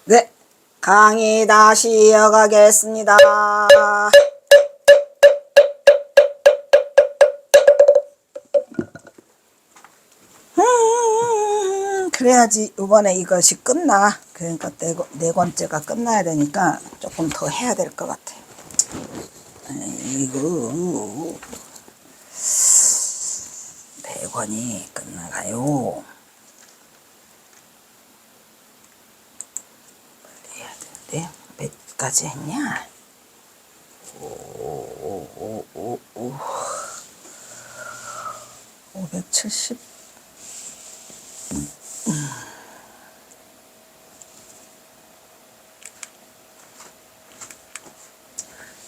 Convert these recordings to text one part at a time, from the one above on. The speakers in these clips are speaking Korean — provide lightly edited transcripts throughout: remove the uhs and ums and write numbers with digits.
네, 강의 다시 이어가겠습니다. 그래야지 이번에 이것이 끝나. 그러니까 네 번째가 끝나야 되니까 조금 더 해야 될 것 같아. 이거 네 권이 끝나가요. 빨리 해야 되는데 몇 가지 했냐? 570.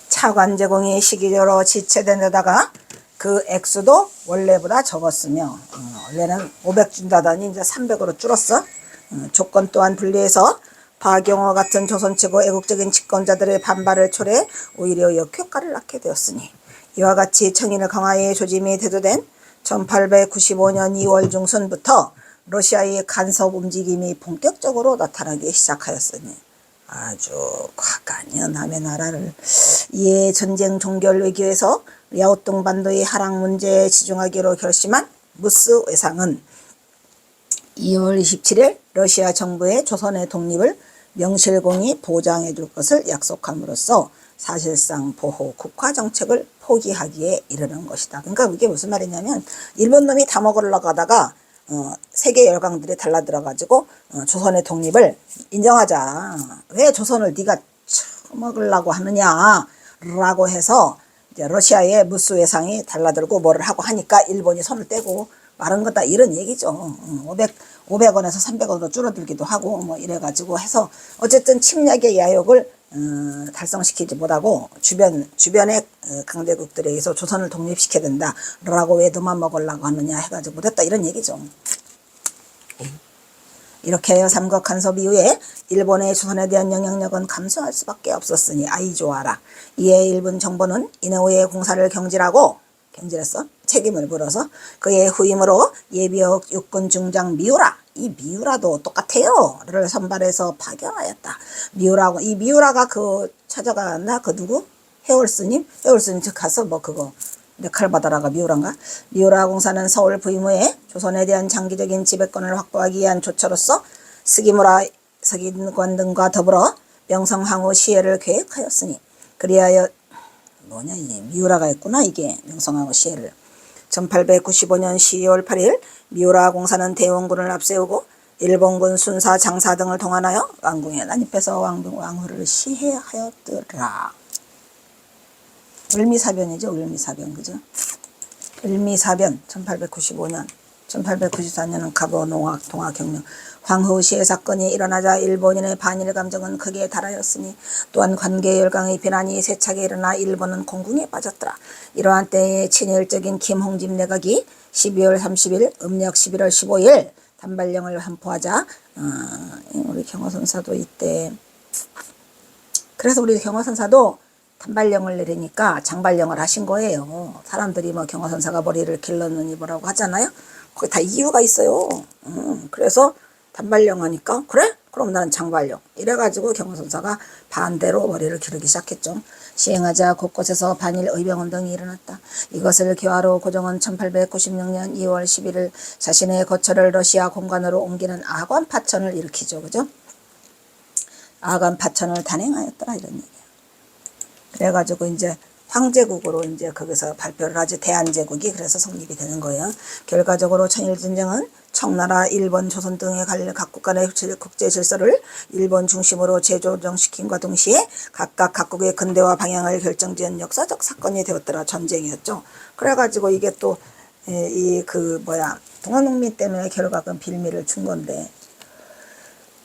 차관 제공이 시기적으로 지체된 데다가 그 액수도 원래보다 적었으며 원래는 500 준다더니 이제 300으로 줄었어. 조건 또한 분리해서 박용호 같은 조선 최고 애국적인 집권자들의 반발을 초래해 오히려 역효과를 낳게 되었으니 이와 같이 청인을 강화해 조짐이 대두된 1895년 2월 중순부터 러시아의 간섭 움직임이 본격적으로 나타나기 시작하였으니 아주 과간여 남의 나라를 이에 전쟁 종결 외교에서 랴오뚱 반도의 하락 문제에 집중하기로 결심한 무스 외상은 2월 27일 러시아 정부의 조선의 독립을 명실공히 보장해 줄 것을 약속함으로써 사실상 보호 국화 정책을 포기하기에 이르는 것이다. 그러니까 이게 무슨 말이냐면 일본 놈이 다 먹으려고 하다가 세계 열강들이 달라들어가지고 조선의 독립을 인정하자. 왜 조선을 네가 처먹으려고 하느냐 라고 해서 이제 러시아의 무스 외상이 달라들고 뭐를 하고 하니까 일본이 손을 떼고 마른 거다 이런 얘기죠. 500원에서 300원으로 줄어들기도 하고 뭐 이래가지고 해서 어쨌든 침략의 야욕을 달성시키지 못하고 주변의 강대국들에 의해서 조선을 독립시켜야 된다라고 왜 너만 먹으려고 하느냐 해가지고 못했다 이런 얘기죠. 이렇게 하여 삼국 간섭 이후에 일본의 조선에 대한 영향력은 감소할 수밖에 없었으니 아이 좋아라. 이에 일본 정부는 이노우의 공사를 경질했어. 책임을 물어서 그의 후임으로 예비역 육군 중장 미우라, 이 미우라도 똑같아요 를 선발해서 파견하였다. 이 미우라가 찾아갔나? 그 누구? 해월스님 즉 가서 뭐 그거 칼 받아라가 미우라인가? 미우라 공사는 서울 부임 후에 조선에 대한 장기적인 지배권을 확보하기 위한 조처로서 스기무라 서기관 등과 더불어 명성황후 시해를 계획하였으니 그리하여 뭐냐 이게 미우라가 했구나 이게 명성황후 시해를 1895년 12월 8일 미우라 공사는 대원군을 앞세우고 일본군 순사 장사 등을 동원하여 왕궁에 난입해서 왕후를 시해하였더라. 을미사변이죠. 을미사변 그죠? 을미사변 1895년 1894년은 갑오 농악 동학혁명 황후 시해 사건이 일어나자 일본인의 반일 감정은 극에 달하였으니 또한 관계 열강의 비난이 세차게 일어나 일본은 공궁에 빠졌더라. 이러한 때에 친일적인 김홍집 내각이 12월 30일 음력 11월 15일 단발령을 선포하자 우리 경호선사도 이때 그래서 우리 경호선사도 단발령을 내리니까 장발령을 하신 거예요. 사람들이 뭐 경호선사가 머리를 길렀느니 뭐라고 하잖아요. 거기 다 이유가 있어요. 그래서 단발령 하니까 그래? 그럼 나는 장발령. 이래가지고 경호선사가 반대로 머리를 기르기 시작했죠. 시행하자 곳곳에서 반일 의병운동이 일어났다. 이것을 교화로 고종은 1896년 2월 11일 자신의 거처를 러시아 공관으로 옮기는 아관 파천을 일으키죠. 그죠? 아관 파천을 단행하였더라 이런 얘기야. 그래가지고 이제 황제국으로 이제 거기서 발표를 하지 대한제국이 그래서 성립이 되는 거예요. 결과적으로 청일전쟁은 청나라, 일본, 조선 등의 각국 간의 국제 질서를 일본 중심으로 재조정시킴과 동시에 각각 각국의 근대화 방향을 결정지은 역사적 사건이 되었더라. 전쟁이었죠. 그래가지고 이게 또 동학농민 때문에 결국은 빌미를 준 건데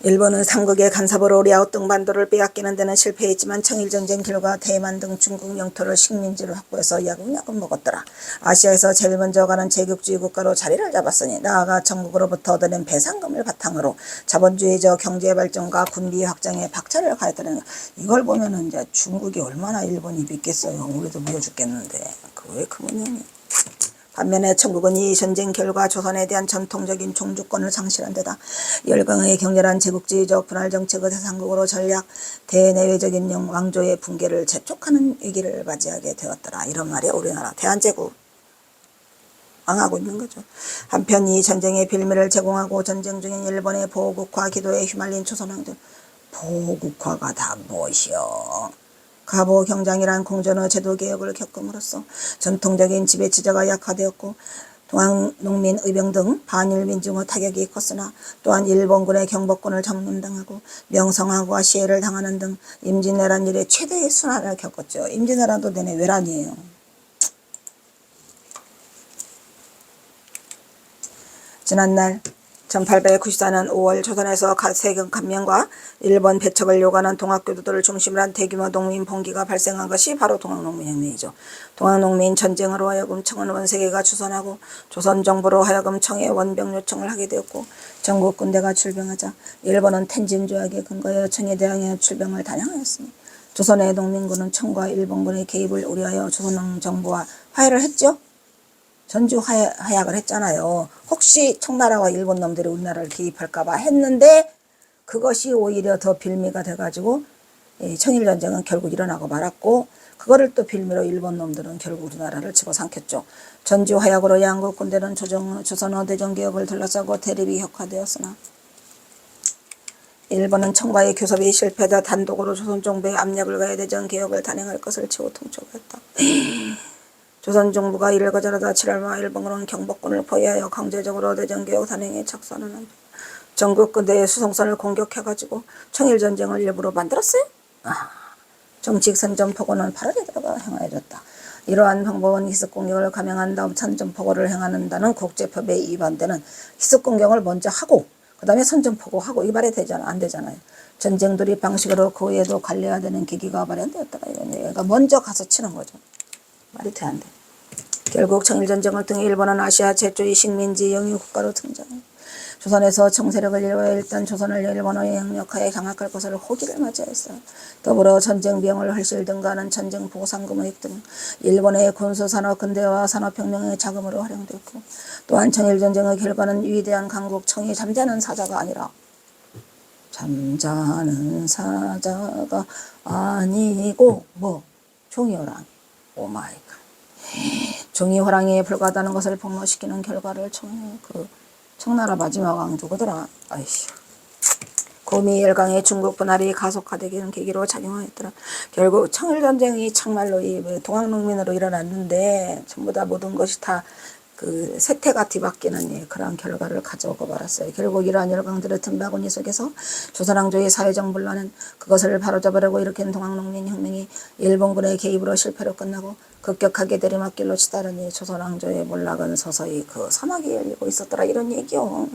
일본은 삼국의 간섭으로 랴오뚱 반도를 빼앗기는 데는 실패했지만 청일전쟁 결과 대만 등 중국 영토를 식민지로 확보해서 야금야금 먹었더라. 아시아에서 제일 먼저 가는 제국주의 국가로 자리를 잡았으니 나아가 전국으로부터 얻어낸 배상금을 바탕으로 자본주의적 경제 발전과 군비 확장에 박차를 가했다는 이걸 보면은 이제 중국이 얼마나 일본이 믿겠어요. 우리도 미워 죽겠는데 그 왜 그 모양이 반면에 청국은 이 전쟁 결과 조선에 대한 전통적인 종주권을 상실한 데다 열강의 격렬한 제국주의적 분할 정책의 대상국으로 전략 대내외적인 왕조의 붕괴를 재촉하는 위기를 맞이하게 되었더라. 이런 말이야. 우리나라 대한제국 망하고 있는 거죠. 한편 이 전쟁의 빌미를 제공하고 전쟁 중인 일본의 보국화 기도에 휘말린 조선왕들. 보국화가 다 무엇이요? 가보 경장이란 공전의 제도 개혁을 겪음으로써 전통적인 지배체제가 약화되었고 동학농민 의병 등 반일민중의 타격이 컸으나 또한 일본군의 경복권을 점령당하고 명성황후가 시해를 당하는 등 임진왜란 이래 최대의 순환을 겪었죠. 임진왜란도 내내 외란이에요. 지난날 1894년 5월 조선에서 세경 감면과 일본 배척을 요구하는 동학교도들을 중심으로 한 대규모 농민 봉기가 발생한 것이 바로 동학농민혁명이죠. 동학농민 전쟁으로 하여금 청은 원세계가 주선하고 조선 정부로 하여금 청에 원병 요청을 하게 되었고 전국 군대가 출병하자 일본은 텐진 조약에 근거하여 청에 대항해 출병을 단행하였습니다. 조선의 농민군은 청과 일본군의 개입을 우려하여 조선 정부와 화해를 했죠. 전주 하약을 했잖아요. 혹시 청나라와 일본 놈들이 우리나라를 개입할까봐 했는데 그것이 오히려 더 빌미가 돼가지고 청일전쟁은 결국 일어나고 말았고 그거를 또 빌미로 일본 놈들은 결국 우리나라를 집어삼켰죠. 전주 하약으로 양국 군대는 조선어 대전개혁을 둘러싸고 대립이 격화되었으나 일본은 청과의 교섭이 실패하다 단독으로 조선 정부에 압력을 가해 대전개혁을 단행할 것을 최후 통촉했다. 조선 정부가 이를 거절하다 7월 말 일본군은 경복권을 포위하여 강제적으로 대전개혁 단행에 착수하는 전국 군대의 수송선을 공격해가지고 청일전쟁을 일부러 만들었어요. 정식 선전포고는 8월에 들어가 행하여졌다. 이러한 방법은 희습공격을 감행한 다음 선전포고를 행하는다는 국제법에 위반되는 희습공격을 먼저 하고 그 다음에 선전포고하고 이 말이 안 되잖아요. 전쟁 돌입 방식으로 그 후에도 관리해야 되는 계기가 마련되었다. 이런 얘기가 먼저 가서 치는 거죠. 말이 돼 안 돼. 결국 청일전쟁을 통해 일본은 아시아 최초의 식민지 영유 국가로 등장해 조선에서 청세력을 이루어 일단 조선을 일본의 영역하에 장악할 것을 호기를 맞이했어요. 더불어 전쟁 비용을 훨씬 등가하는 전쟁 보상금의 등 일본의 군수산업 근대화 산업혁명의 자금으로 활용되었고 또한 청일전쟁의 결과는 위대한 강국 청이 잠자는 사자가 아니라 잠자는 사자가 아니고 종이호랑 오마이갓 종이호랑이에 불과하다는 것을 폭로시키는 결과를 청나라 마지막 왕 누구더라? 아이씨. 고미 열강의 중국 분할이 가속화되기는 계기로 작용하였더라. 결국 청일전쟁이 정말로 이 동학농민으로 일어났는데 전부 다 모든 것이 다 그 세태가 뒤바뀌는 그런 결과를 가져오고 말았어요. 결국 이러한 열강들의 틈바구니 속에서 조선왕조의 사회적 분란은 그것을 바로잡으려고 일으킨 동학농민혁명이 일본군의 개입으로 실패로 끝나고 급격하게 내리막길로 치달으니 조선왕조의 몰락은 서서히 그 사막이 열리고 있었더라. 이런 얘기요.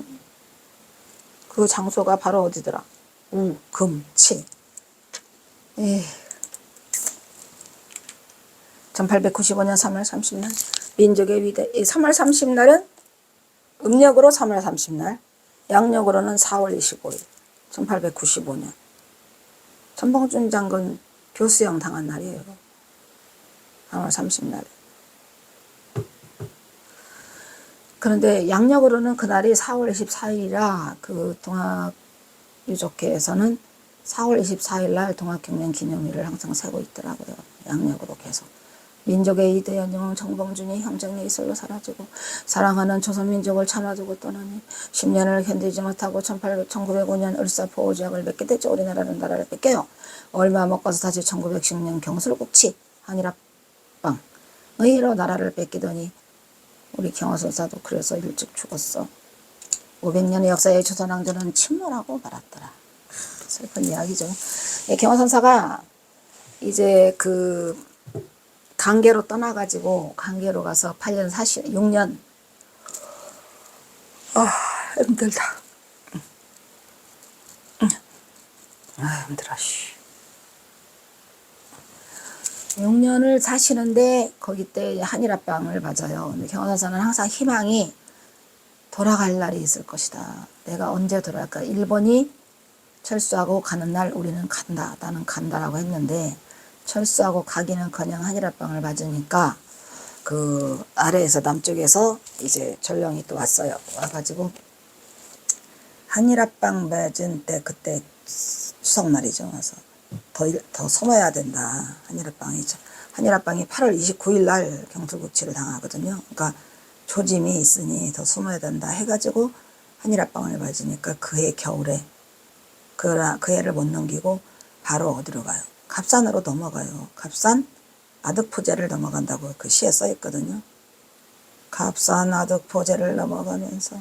그 장소가 바로 어디더라? 우금치. 1895년 3월 30날 민족의 위대 3월 30날은 음력으로 3월 30날 양력으로는 4월 25일 1895년 천봉준 장군 교수형 당한 날이에요. 3월 30날에. 그런데 양력으로는 그날이 4월 24일이라 그 동학유족회에서는 4월 24일 날 동학혁명 기념일을 항상 세고 있더라고요. 양력으로 계속. 민족의 이대한 영웅 정봉준이 형정의 이슬로 사라지고 사랑하는 조선민족을 참아두고 떠나니 10년을 견디지 못하고 1905년 을사포오지약을 맺게 됐죠. 우리나라는 나라를 뺏겨요. 얼마 못 가서 다시 1910년 경술국치 한일합방의로 나라를 뺏기더니 우리 경화선사도 그래서 일찍 죽었어. 500년의 역사의 조선왕조는 침몰하고 말았더라. 슬픈 이야기죠. 경화선사가 이제 그 강계로 떠나가지고 강계로 가서 8년 6년 힘들다. 힘들어. 6년을 사시는데 거기 때 한일합방을 맞아요. 근데 경화선사는 항상 희망이 돌아갈 날이 있을 것이다. 내가 언제 돌아갈까? 일본이 철수하고 가는 날 우리는 간다. 나는 간다라고 했는데 철수하고 가기는커녕 한일합방을 맞으니까 그 아래에서 남쪽에서 이제 전령이 또 왔어요. 와가지고 한일합방 맺은 때 그때 추석날이죠. 와서 더 숨어야 된다. 한일합방이 8월 29일 날 경술국치를 당하거든요. 그러니까 조짐이 있으니 더 숨어야 된다 해가지고 한일합방을 맞으니까 그해 겨울에 그 해를 못 넘기고 바로 어디로 가요? 갑산으로 넘어가요. 갑산 아득포제를 넘어간다고 그 시에 써 있거든요. 갑산 아득포제를 넘어가면서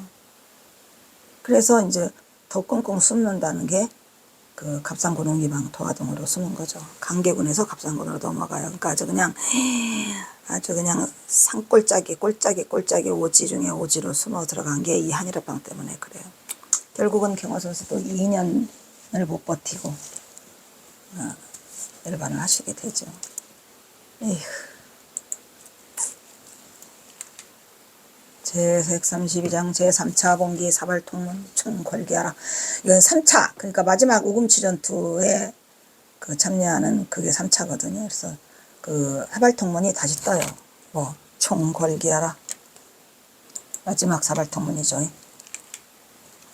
그래서 이제 더 꽁꽁 숨는다는 게 그 갑산고농이방 도화동으로 숨은 거죠. 강계군에서 갑산군으로 넘어가요. 그러니까 아주 그냥 산골짜기 꼴짜기 오지 중에 오지로 숨어 들어간 게 이 한일합방 때문에 그래요. 결국은 경호 선수도 2년을 못 버티고 일반을 하시게 되죠. 에휴. 제132장 제3차 봉기 사발통문 총궐기하라. 이건 3차 그러니까 마지막 우금치 전투에 그 참여하는 그게 3차거든요. 그래서 그 사발통문이 다시 떠요. 뭐 총궐기하라. 마지막 사발통문이죠.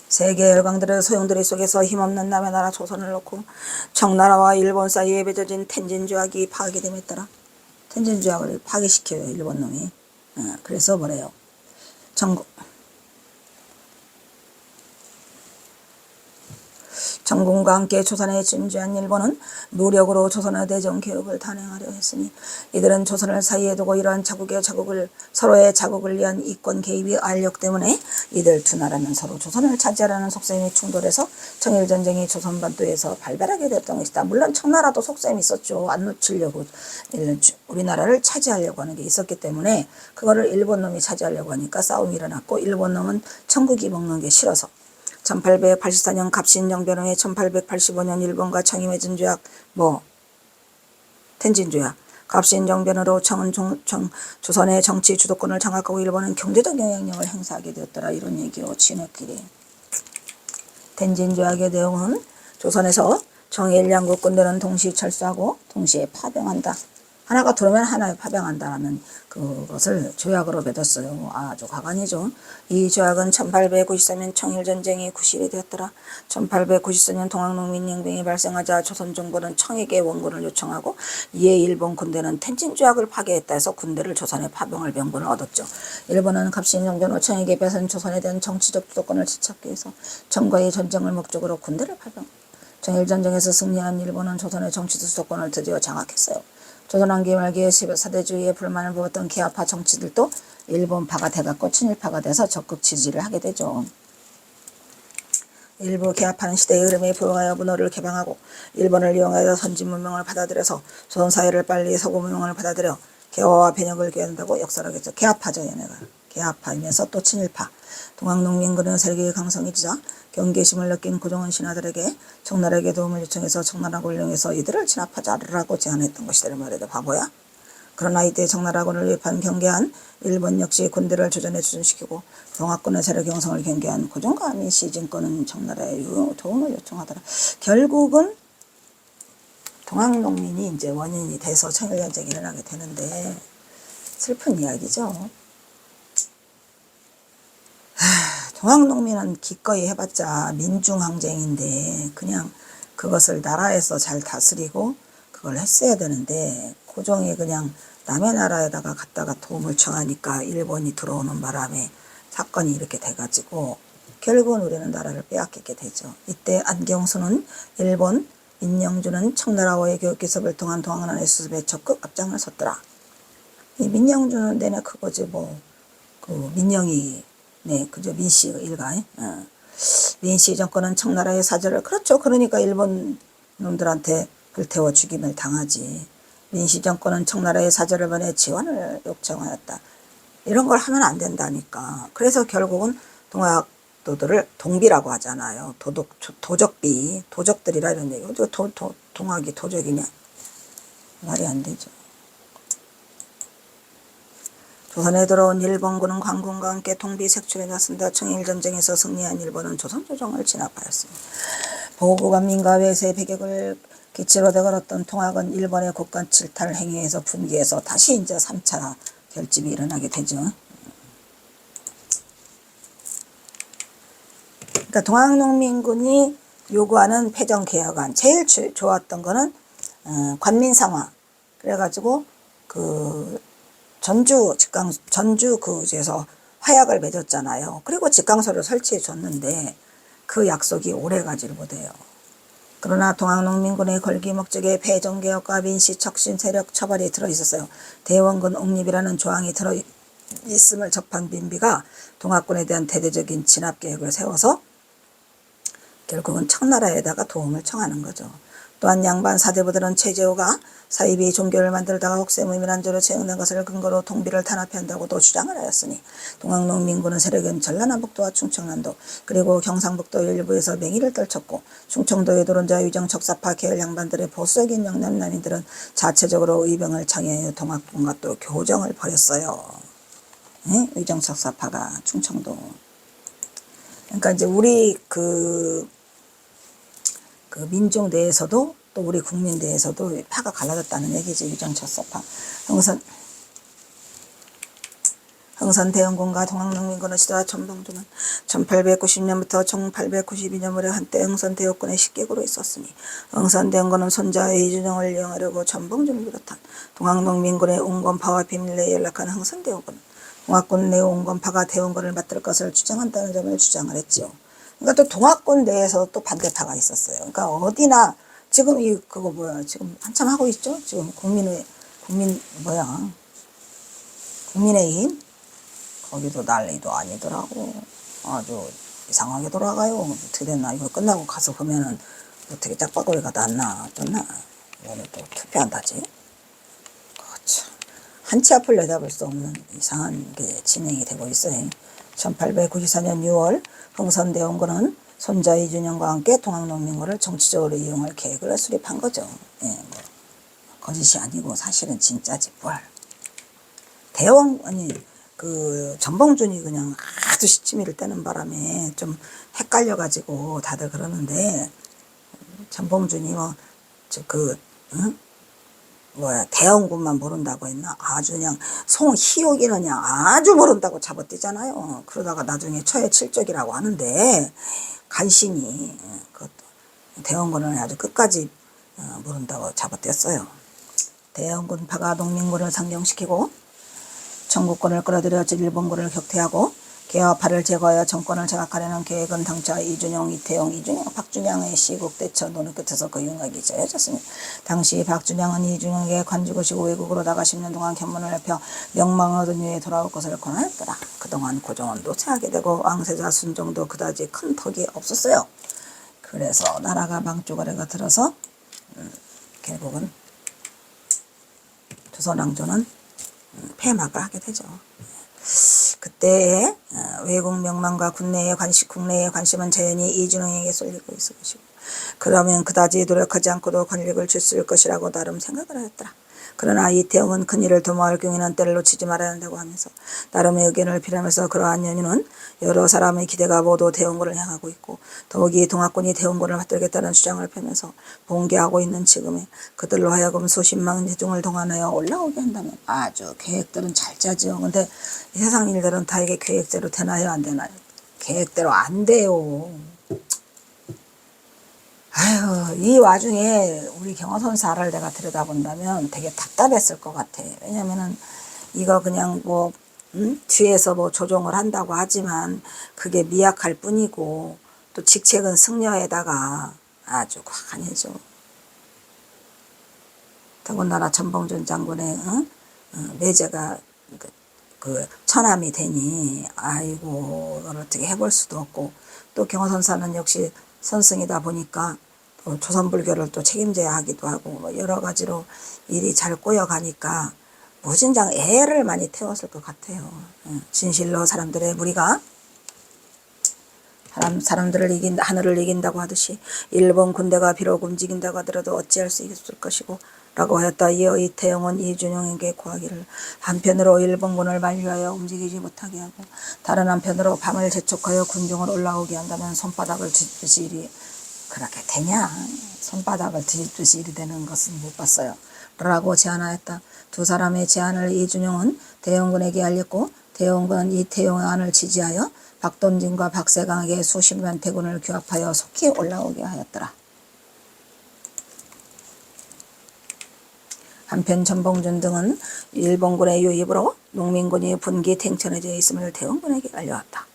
세계 열강들의 소용돌이 속에서 힘없는 남의 나라 조선을 놓고 청나라와 일본 사이에 맺어진 텐진조약이 파괴됨에 따라 텐진조약을 파괴시켜요. 일본 놈이. 그래서 뭐래요? 정군과 함께 조선에 진주한 일본은 무력으로 조선의 대정 개혁을 단행하려 했으니 이들은 조선을 사이에 두고 이러한 서로의 자국을 위한 이권 개입이 알력 때문에 이들 두 나라는 서로 조선을 차지하려는 속셈이 충돌해서 청일전쟁이 조선반도에서 발발하게 됐던 것이다. 물론 청나라도 속셈이 있었죠. 안 놓치려고 우리나라를 차지하려고 하는 게 있었기 때문에 그거를 일본 놈이 차지하려고 하니까 싸움이 일어났고 일본 놈은 청국이 먹는 게 싫어서 1884년 갑신정변 후에 1885년 일본과 청이 맺은 조약 텐진조약 갑신정변으로 청은 조선의 정치 주도권을 장악하고 일본은 경제적 영향력을 행사하게 되었더라. 이런 얘기로 지네끼리. 텐진조약의 내용은 조선에서 청일 양국 군대는 동시 철수하고 동시에 파병한다. 하나가 들어오면 하나에 파병한다라는 그것을 조약으로 맺었어요. 아주 가관이죠. 이 조약은 1894년 청일전쟁이 구실이 되었더라. 1894년 동학농민혁명이 발생하자 조선 정부는 청에게 원군을 요청하고 이에 일본 군대는 텐진조약을 파괴했다 해서 군대를 조선에 파병할 명분을 얻었죠. 일본은 갑신정변 후 청에게 뺏은 조선에 대한 정치적 주도권을 되찾기 위해서 청과의 전쟁을 목적으로 군대를 파병. 청일전쟁에서 승리한 일본은 조선의 정치 주도권을 드디어 장악했어요. 조선왕기 말기에 사대주의에 불만을 보였던 개화파 정치들도 일본파가 돼갖고 친일파가 돼서 적극 지지를 하게 되죠. 일부 개화파는 시대의 흐름에 부응하여 문호를 개방하고 일본을 이용하여 선진 문명을 받아들여서 조선 사회를 빨리 서구 문명을 받아들여 개화와 변혁을 기한다고 역사를 하겠죠. 개화파죠, 얘네가. 개화파이면서 또 친일파. 동학농민군의 세력의 강성이지자 경계심을 느낀 고종은 신하들에게 청나라에게 도움을 요청해서 청나라군을 이용해서 이들을 진압하자라고 제안했던 것이다. 말해도 바보야. 그러나 이때 청나라군을 위협한 경계한 일본 역시 군대를 조전에 추진시키고 동학군의 세력 형성을 경계한 고종과 민시진권은 청나라에 도움을 요청하더라. 결국은 동학농민이 이제 원인이 돼서 청일전쟁이 일어나게 되는데 슬픈 이야기죠. 동학농민은 기꺼이 해봤자 민중항쟁인데 그냥 그것을 나라에서 잘 다스리고 그걸 했어야 되는데 고종이 그냥 남의 나라에다가 갔다가 도움을 청하니까 일본이 들어오는 바람에 사건이 이렇게 돼가지고 결국은 우리는 나라를 빼앗기게 되죠. 이때 안경수는 일본, 민영주는 청나라와의 교육기습을 통한 동학난의 수습에 적극 앞장을 섰더라. 이 민영주는 내내 그거지 민영이 그저 민씨 일가. 민씨 정권은 청나라의 사절을 그렇죠. 그러니까 일본 놈들한테 불태워 죽임을 당하지. 민씨 정권은 청나라의 사절을 보내 지원을 요청하였다. 이런 걸 하면 안 된다니까. 그래서 결국은 동학도들을 동비라고 하잖아요. 도적비, 도적들이라 이런 얘기. 동학이 도적이냐? 말이 안 되죠. 조선에 들어온 일본군은 관군과 함께 동비 색출에 나선다. 청일전쟁에서 승리한 일본은 조선조정을 진압하였습니다. 보고관민과 외세 배격을 기치로 되걸었던 통학은 일본의 국간 질탈 행위에서 분기해서 다시 이제 3차 결집이 일어나게 되죠. 그러니까 동학농민군이 요구하는 패전개혁안 제일 좋았던 거는 관민상화. 그래가지고 그 전주 그에서 화약을 맺었잖아요. 그리고 직강소를 설치해 줬는데 그 약속이 오래가지를 못해요. 그러나 동학농민군의 걸기 목적에 패전개혁과 민시척신 세력 처벌이 들어있었어요. 대원군 옹립이라는 조항이 들어있음을 접한 민비가 동학군에 대한 대대적인 진압계획을 세워서 결국은 청나라에다가 도움을 청하는 거죠. 또한 양반 사대부들은 최재호가 사이비 종교를 만들다가 혹세무민한조로 채용된 것을 근거로 동비를 탄압한다고도 주장을 하였으니 동학농민군은 세력은 전라남북도와 충청남도 그리고 경상북도 일부에서 맹위를 떨쳤고 충청도의 도론자 위정척사파 계열 양반들의 보수적인 영남난인들은 자체적으로 의병을 창의하여 동학군과 또 교정을 벌였어요. 네? 위정척사파가 충청도. 그러니까 이제 우리 그 민족 내에서도 또 우리 국민 내에서도 파가 갈라졌다는 얘기지. 위정척사파. 흥선대원군과 동학농민군의 시대와 전봉주는 1890년부터 1892년 무렵 한때 흥선대원군의 식객으로 있었으니 흥선대원군은 손자의 이준영을 이용하려고 전봉주를 비롯한 동학농민군의 온건파와 비밀리에 연락한 흥선대원군은 동학군 내 온건파가 대원군을 맡을 것을 주장한다는 점을 주장을 했지요. 그러니까 또 동학군 내에서 또 반대파가 있었어요. 그러니까 어디나 지금 그거 뭐야 지금 한참 하고 있죠. 지금 국민의힘 거기도 난리도 아니더라고. 아주 이상하게 돌아가요. 어떻게 됐나 이거 끝나고 가서 보면은 어떻게 짝바구리가 났나 어쩌나 오늘 또 투표한다지. 그렇죠. 한치 앞을 내다볼 수 없는 이상한 게 진행이 되고 있어요. 1894년 6월 흥선대원군은 손자 이준영과 함께 동학농민군을 정치적으로 이용할 계획을 수립한 거죠. 예, 뭐 거짓이 아니고 사실은 진짜지 뭘. 그 전봉준이 그냥 아주 시치미를 떼는 바람에 좀 헷갈려가지고 다들 그러는데 전봉준이 대원군만 모른다고 했나? 아주 그냥 송희옥이는 그냥 아주 모른다고 잡아뛰잖아요. 그러다가 나중에 처해 칠적이라고 하는데 간신히 그것도 대원군은 아주 끝까지 모른다고 잡아뛰었어요. 대원군파가 농민군을 상정시키고 청국군을 끌어들여 일본군을 격퇴하고 개화파를 제거하여 정권을 장악하려는 계획은 당차 이준영, 이태용, 박준양의 시국 대처 노력 끝에서 그 융합이 짜여졌습니다. 당시 박준양은 이준영에게 관주고시고 외국으로 나가 10년 동안 견문을 넓혀 명망을 얻은 후에 돌아올 것을 권하였더라. 그동안 고종은 노체하게 되고 왕세자 순종도 그다지 큰 덕이 없었어요. 그래서 나라가 망조거래가 들어서 결국은 조선왕조는 폐막을 하게 되죠. 그때 외국 명망과 국내의 관심은 자연히 이준영에게 쏠리고 있을 것이고 그러면 그다지 노력하지 않고도 권력을 쥐쓸 것이라고 나름 생각을 하였더라. 그러나 이태용은 큰일을 도모할 경우에는 때를 놓치지 말아야 한다고 하면서 나름의 의견을 필요하면서 그러한 연유는 여러 사람의 기대가 모두 대원군을 향하고 있고 더욱이 동학군이 대원군을 받들겠다는 주장을 펴면서 봉기하고 있는 지금에 그들로 하여금 수십만 대중을 동원하여 올라오게 한다면 아주 계획들은 잘 짜죠. 근데 이 세상 일들은 다 이게 계획대로 되나요 안 되나요? 계획대로 안 돼요. 아유, 이 와중에 우리 경호선사를 내가 들여다본다면 되게 답답했을 것 같아. 왜냐면은 이거 그냥 뒤에서 조종을 한다고 하지만 그게 미약할 뿐이고 또 직책은 승려에다가 아주 과간해져. 더군다나 전봉준 장군의 내재가 그 처남이 되니 아이고 이걸 어떻게 해볼 수도 없고 또 경호선사는 역시 선승이다 보니까 또 조선불교를 또 책임져야 하기도 하고 여러 가지로 일이 잘 꼬여가니까 무진장 애를 많이 태웠을 것 같아요. 진실로 사람들의 무리가 사람들을 하늘을 이긴다고 하듯이 일본 군대가 비록 움직인다고 하더라도 어찌할 수 있을 것이고 라고 하였다. 이어 이태용은 이준영에게 고하기를 한편으로 일본군을 만류하여 움직이지 못하게 하고 다른 한편으로 밤을 재촉하여 군중을 올라오게 한다면 손바닥을 뒤집듯이 일이 그렇게 되냐? 손바닥을 뒤집듯이 일이 되는 것은 못 봤어요. 라고 제안하였다. 두 사람의 제안을 이준영은 대원군에게 알렸고 대원군은 이 대원안을 지지하여 박돈진과 박세강에게 수십만 대군을 규합하여 속히 올라오게 하였더라. 한편 전봉준 등은 일본군의 유입으로 농민군이 분기 탱천해져 있음을 대원군에게 알려왔다.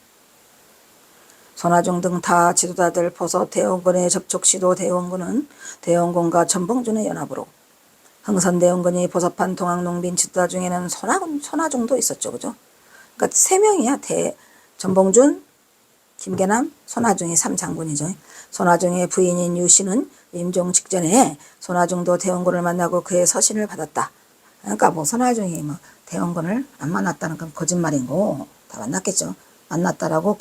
손아중 등 타 지도자들 포서 대원군의 접촉 시도 대원군은 대원군과 전봉준의 연합으로 흥선대원군이 보섭한 동학농민 지도자 중에는 손아중도 있었죠. 그죠? 그러니까 3명이야. 전봉준, 김계남, 손아중이 3장군이죠. 손아중의 부인인 유씨는 임종 직전에 손아중도 대원군을 만나고 그의 서신을 받았다. 그러니까 뭐 손아중이 뭐 대원군을 안 만났다는 건 거짓말이고 다 만났겠죠. 만났다라고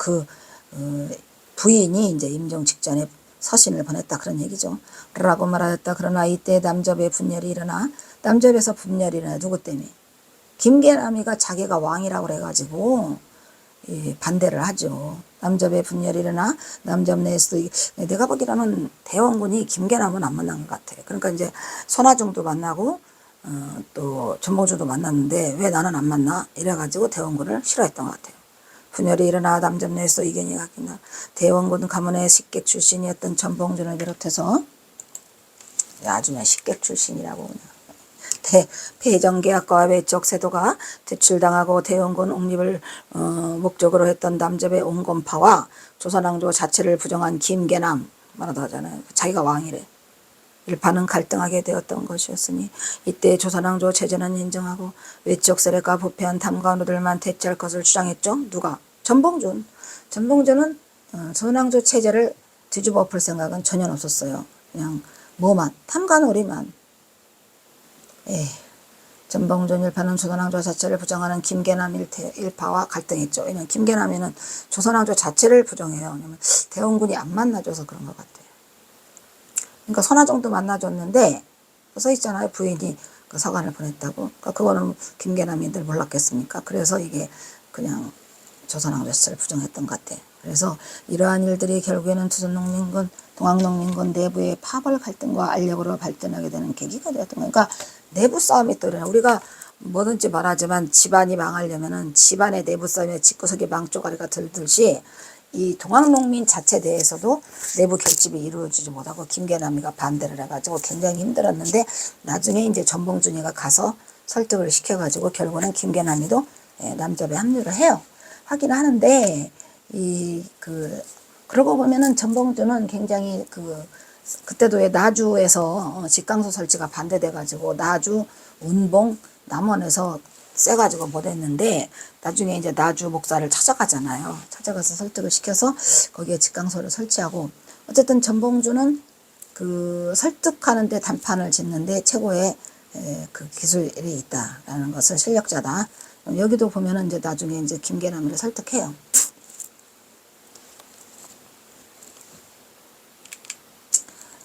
부인이 이제 임종 직전에 서신을 보냈다 그런 얘기죠. 라고 말하였다. 그러나 이때 남접의 분열이 일어나 남접에서 분열이 일어나 누구 때문에? 김계남이가 자기가 왕이라고 그래가지고 반대를 하죠. 남접의 분열이 일어나 남접 내에서도 내가 보기로는 대원군이 김계남은 안 만난 것 같아. 그러니까 이제 손아중도 만나고 또 전봉준도 만났는데 왜 나는 안 만나? 이래가지고 대원군을 싫어했던 것 같아요. 분열이 일어나 남접 내에서 이견이 갖긴다. 대원군 가문의 식객 출신이었던 전봉준을 비롯해서 아주 그냥 식객 출신이라고 폐정계약과 외적 세도가 퇴출당하고 대원군 옹립을 목적으로 했던 남접의 온건파와 조선왕조 자체를 부정한 김계남 말하다 하잖아요. 자기가 왕이래. 일파는 갈등하게 되었던 것이었으니 이때 조선왕조 체제는 인정하고 외적 세력과 부패한 탐관우들만 대체할 것을 주장했죠. 누가? 전봉준. 전봉준은 조선왕조 체제를 뒤집어 엎을 생각은 전혀 없었어요. 그냥 뭐만 탐관오리만. 전봉준 일파는 조선왕조 자체를 부정하는 김계남 일파와 갈등했죠. 왜냐하면 김계남이는 조선왕조 자체를 부정해요. 왜냐면 대원군이 안 만나줘서 그런 것 같아요. 그러니까 손아중도 만나줬는데 써 있잖아요. 부인이 그 서간을 보냈다고. 그러니까 그거는 김계남인들 몰랐겠습니까? 그래서 이게 그냥 조선왕조 자체를 부정했던 것 같아요. 그래서 이러한 일들이 결국에는 조선농민군, 동학농민군 내부의 파벌 갈등과 알력으로 발전하게 되는 계기가 되었던 거예요. 그러니까 내부 싸움이 또 일어나. 우리가 뭐든지 말하지만 집안이 망하려면은 집안의 내부 싸움에 집구석에 망조가리가 들듯이 이 동학농민 자체 내에서도 내부 결집이 이루어지지 못하고 김계남이가 반대를 해가지고 굉장히 힘들었는데 나중에 이제 전봉준이가 가서 설득을 시켜가지고 결국은 김계남이도 남접에 합류를 해요. 하긴 하는데 그러고 보면은 전봉준은 굉장히 그때도 왜 나주에서 직강소 설치가 반대돼가지고 나주, 운봉, 남원에서 세가지고 못했는데 나중에 이제 나주 목사를 찾아가잖아요. 찾아가서 설득을 시켜서 거기에 직강소를 설치하고 어쨌든 전봉준은 설득하는데 단판을 짓는데 최고의 그 기술이 있다라는 것을 실력자다. 여기도 보면은 이제 나중에 이제 김계남을 설득해요.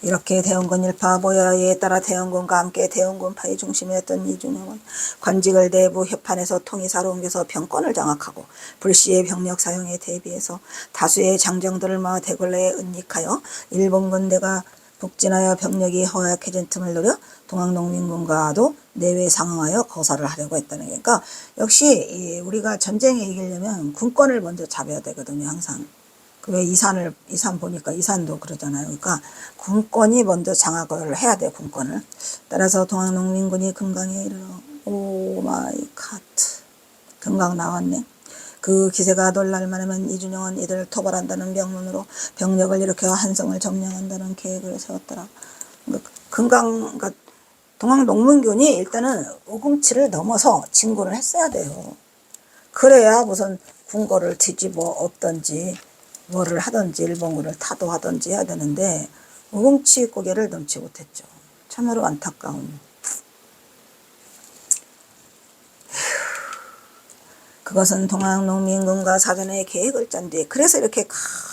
이렇게 대원군 일파 모여에 따라 대원군과 함께 대원군파의 중심이었던 이준영은 관직을 내부 협판에서 통이사로 옮겨서 병권을 장악하고 불시의 병력 사용에 대비해서 다수의 장정들을 모아 대궐내에 은닉하여 일본 군대가 북진하여 병력이 허약해진 틈을 노려 동학농민군과도 내외 상응하여 거사를 하려고 했다는 게. 그러니까 역시 우리가 전쟁에 이기려면 군권을 먼저 잡아야 되거든요. 항상. 왜 이산 보니까 이산도 그러잖아요. 그러니까 군권이 먼저 장악을 해야 돼. 군권을. 따라서 동학농민군이 금강에 이르러 오 마이 갓 금강 나왔네. 그 기세가 놀랄 만하면 이준영은 이들을 토벌한다는 명분으로 병력을 일으켜 한성을 점령한다는 계획을 세웠더라. 그러니까 동학농민군이 일단은 오금치를 넘어서 진군을 했어야 돼요. 그래야 무슨 궁궐을 뒤집어 엎든지 뭐를 하든지 일본군을 타도하든지 해야 되는데 오금치 고개를 넘지 못했죠. 참으로 안타까운. 그것은 동학농민군과 사전에 계획을 짠 뒤에 그래서 이렇게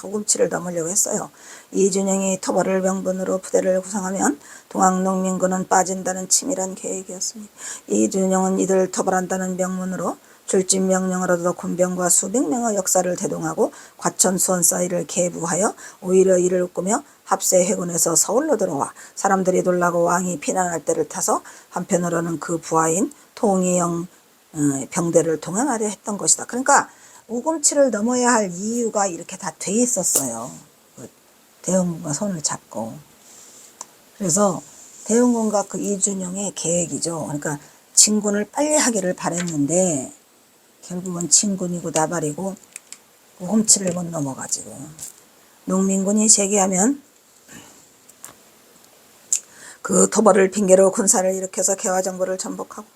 오금치를 넘으려고 했어요. 이준영이 토벌을 명분으로 부대를 구성하면 동학농민군은 빠진다는 치밀한 계획이었습니다. 이준영은 이들 토벌한다는 명분으로 출진 명령을 얻어 군병과 수백 명의 역사를 대동하고 과천 수원 사이를 계부하여 오히려 이를 꾸며 합세 해군에서 서울로 들어와 사람들이 놀라고 왕이 피난할 때를 타서 한편으로는 그 부하인 통이영 병대를 동행하려 했던 것이다. 그러니까 우금치를 넘어야 할 이유가 이렇게 다 돼 있었어요. 그 대원군과 손을 잡고. 그래서 대원군과 그 이준용의 계획이죠. 그러니까 진군을 빨리 하기를 바랬는데 결국은 진군이고 나발이고 우금치를 못 넘어가지고 농민군이 제기하면 그 토벌을 핑계로 군사를 일으켜서 개화정부를 전복하고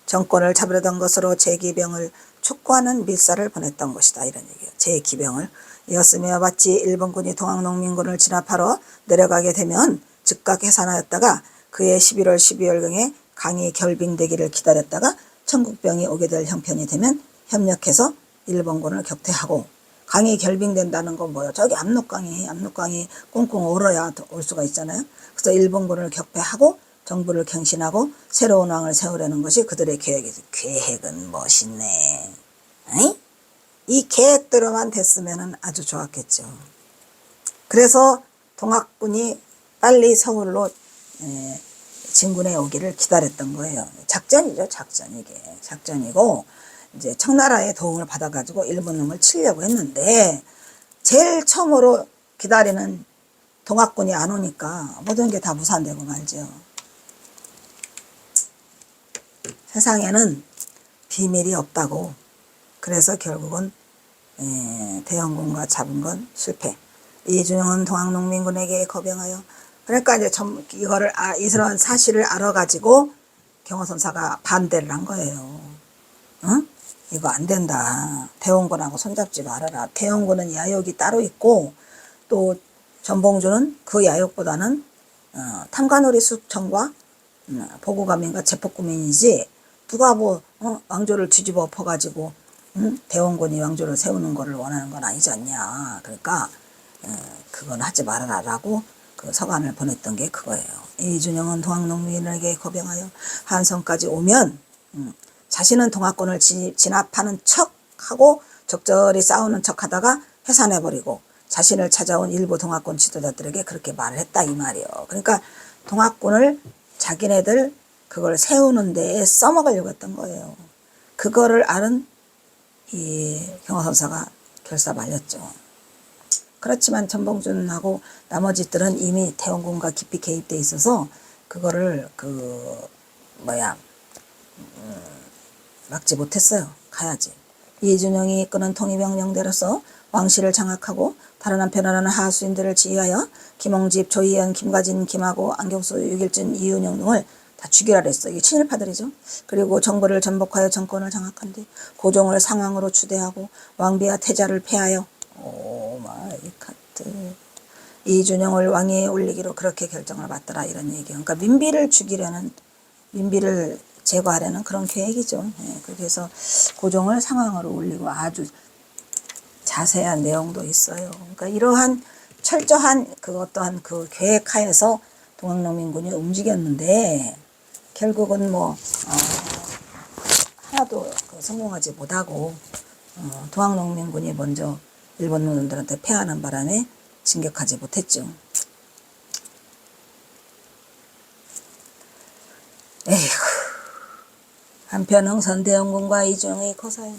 정권을 잡으려던 것으로 제기병을 촉구하는 밀사를 보냈던 것이다. 이런 얘기예요. 제기병을. 이었으며 마치 일본군이 동학농민군을 진압하러 내려가게 되면 즉각 해산하였다가 그해 11월 12월경에 강이 결빙되기를 기다렸다가 청국병이 오게 될 형편이 되면 협력해서 일본군을 격퇴하고. 강이 결빙된다는 건 뭐예요? 저기 압록강이 꽁꽁 얼어야 올 수가 있잖아요. 그래서 일본군을 격퇴하고 정부를 갱신하고 새로운 왕을 세우려는 것이 그들의 계획이죠. 계획은 멋있네. 에이? 이 계획대로만 됐으면 아주 좋았겠죠. 그래서 동학군이 빨리 서울로 진군해 오기를 기다렸던 거예요. 작전이죠, 작전. 이게 작전이고 이제 청나라의 도움을 받아가지고 일본 놈을 치려고 했는데 제일 처음으로 기다리는 동학군이 안 오니까 모든 게 다 무산되고 말죠. 세상에는 비밀이 없다고. 그래서 결국은 대원군과 잡은 건 실패. 이준용은 동학농민군에게 거병하여 그러니까 이제 이거를 이런 사실을 알아가지고 경호선사가 반대를 한 거예요. 응? 이거 안 된다. 대원군하고 손잡지 말아라. 대원군은 야욕이 따로 있고 또 전봉주는 그 야욕보다는 탐관오리 숙청과 보고가민과 제폭구민이지 누가 뭐 왕조를 뒤집어 엎어가지고 대원군이 왕조를 세우는 거를 원하는 건 아니지 않냐. 그러니까 그건 하지 말아라 라고 그 서간을 보냈던 게 그거예요. 이준용은 동학농민에게 거병하여 한성까지 오면 자신은 동학군을 진압하는 척하고 적절히 싸우는 척하다가 해산해버리고 자신을 찾아온 일부 동학군 지도자들에게 그렇게 말을 했다 이 말이에요. 그러니까 동학군을 자기네들 그걸 세우는 데에 써먹으려고 했던 거예요. 그거를 아는 이 경호선사가 결사 말렸죠. 그렇지만 전봉준하고 나머지들은 이미 대원군과 깊이 개입돼 있어서 그거를 막지 못했어요. 가야지. 이준용이 이끄는 통일병령대로서 왕실을 장악하고 다른 한편으로는 하수인들을 지휘하여 김홍집, 조희연, 김가진, 김하고, 안경수, 유길준, 이은영 등을 다 죽이라 그랬어. 이게 친일파들이죠. 그리고 정부를 전복하여 정권을 장악한 뒤 고종을 상왕으로 추대하고 왕비와 태자를 폐하여 오 마이 카트 이준용을 왕위에 올리기로 그렇게 결정을 받더라 이런 얘기예요. 그러니까 민비를 제거하려는 그런 계획이죠. 그래서 고종을 상왕으로 올리고 아주 자세한 내용도 있어요. 그러니까 이러한 철저한 그 어떠한 그 계획하에서 동학농민군이 움직였는데 결국은 하나도 성공하지 못하고 동학농민군이 먼저 일본 놈들한테 패하는 바람에 진격하지 못했죠. 에이구. 한편 흥선대원군과 이준용의 거사에는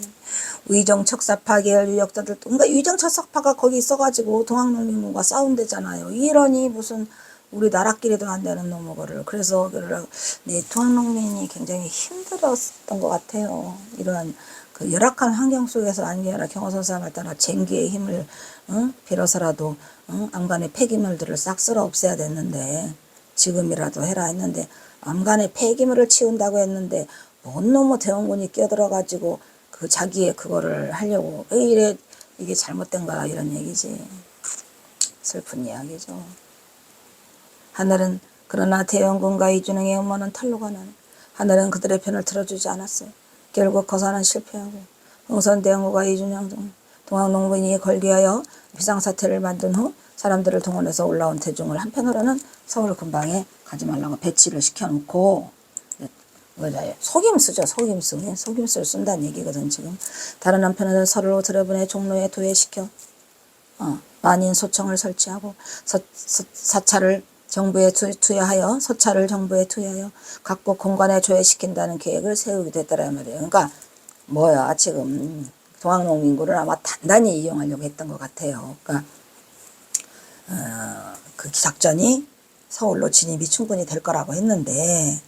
위정척사파 계열 유력자들, 그러니까 위정척사파가 거기 있어가지고 동학농민군과 싸운대잖아요. 이러니 무슨 우리 나라끼리도 안 되는 놈을. 그래서 동학농민이 굉장히 힘들었던 것 같아요. 이러한 그 열악한 환경 속에서 아니라 경호선사를 따라 쟁기의 힘을 빌어서라도 암간의 폐기물들을 싹 쓸어 없애야 됐는데 지금이라도 해라 했는데 암간의 폐기물을 치운다고 했는데 뭔 놈의 대원군이 끼어들어가지고 그 자기의 그거를 하려고 왜 이래 이게 잘못된 거야 이런 얘기지. 슬픈 이야기죠. 하늘은 그러나 대원군과 이준용의 음모는 탄로가 나는 하늘은 그들의 편을 들어주지 않았어요. 결국 거사는 실패하고 흥선대원군과 이준용 등 동학농민이 걸기하여 비상사태를 만든 후 사람들을 동원해서 올라온 대중을 한편으로는 서울 근방에 가지 말라고 배치를 시켜놓고 속임수죠. 속임수를 쓴다는 얘기거든 지금. 다른 한편으로는 서로 들여보내 종로에 도회시켜 만인 소청을 설치하고 사찰을 정부에 투여하여 소차를 정부에 투여하여 각국 공간에 조회시킨다는 계획을 세우게 됐더란 말이에요. 그러니까 뭐야 지금 동학농민구를 아마 단단히 이용하려고 했던 것 같아요. 그러니까 그 작전이 서울로 진입이 충분히 될 거라고 했는데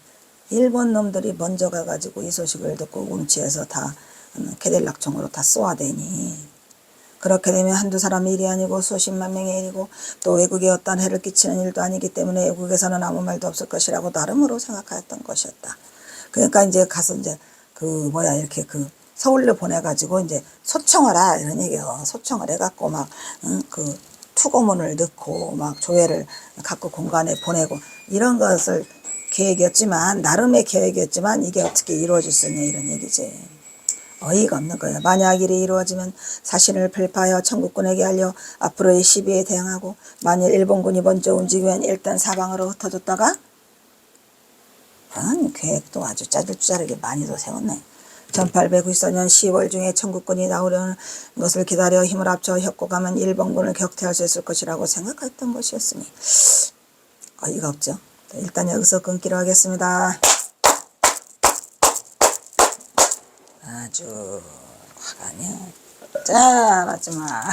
일본 놈들이 먼저 가가지고 이 소식을 듣고 움치해서 다 캐딜락총으로 다 쏘아대니 그렇게 되면 한두 사람의 일이 아니고 수십만 명의 일이고 또 외국에 어떤 해를 끼치는 일도 아니기 때문에 외국에서는 아무 말도 없을 것이라고 나름으로 생각하였던 것이었다. 그러니까 이제 가서 이제 이렇게 서울로 보내가지고 이제 소청하라 이런 얘기예요. 소청을 해갖고 막 그 투고문을 넣고 막 조회를 각국 공간에 보내고 이런 것을 계획이었지만 나름의 계획이었지만 이게 어떻게 이루어질 수 있냐 이런 얘기지. 어이가 없는 거예요. 만약 일이 이루어지면 사신을 발표하여 청국군에게 알려 앞으로의 시비에 대응하고 만일 일본군이 먼저 움직이면 일단 사방으로 흩어졌다가 그런 계획도 아주 짜잘짜르게 많이도 세웠네. 1894년 10월 중에 청국군이 나오려는 것을 기다려 힘을 합쳐 협곡하면 일본군을 격퇴할 수 있을 것이라고 생각했던 것이었으니 어이가 없죠. 일단 여기서 끊기로 하겠습니다. 아주 화가 나요. 자 마지막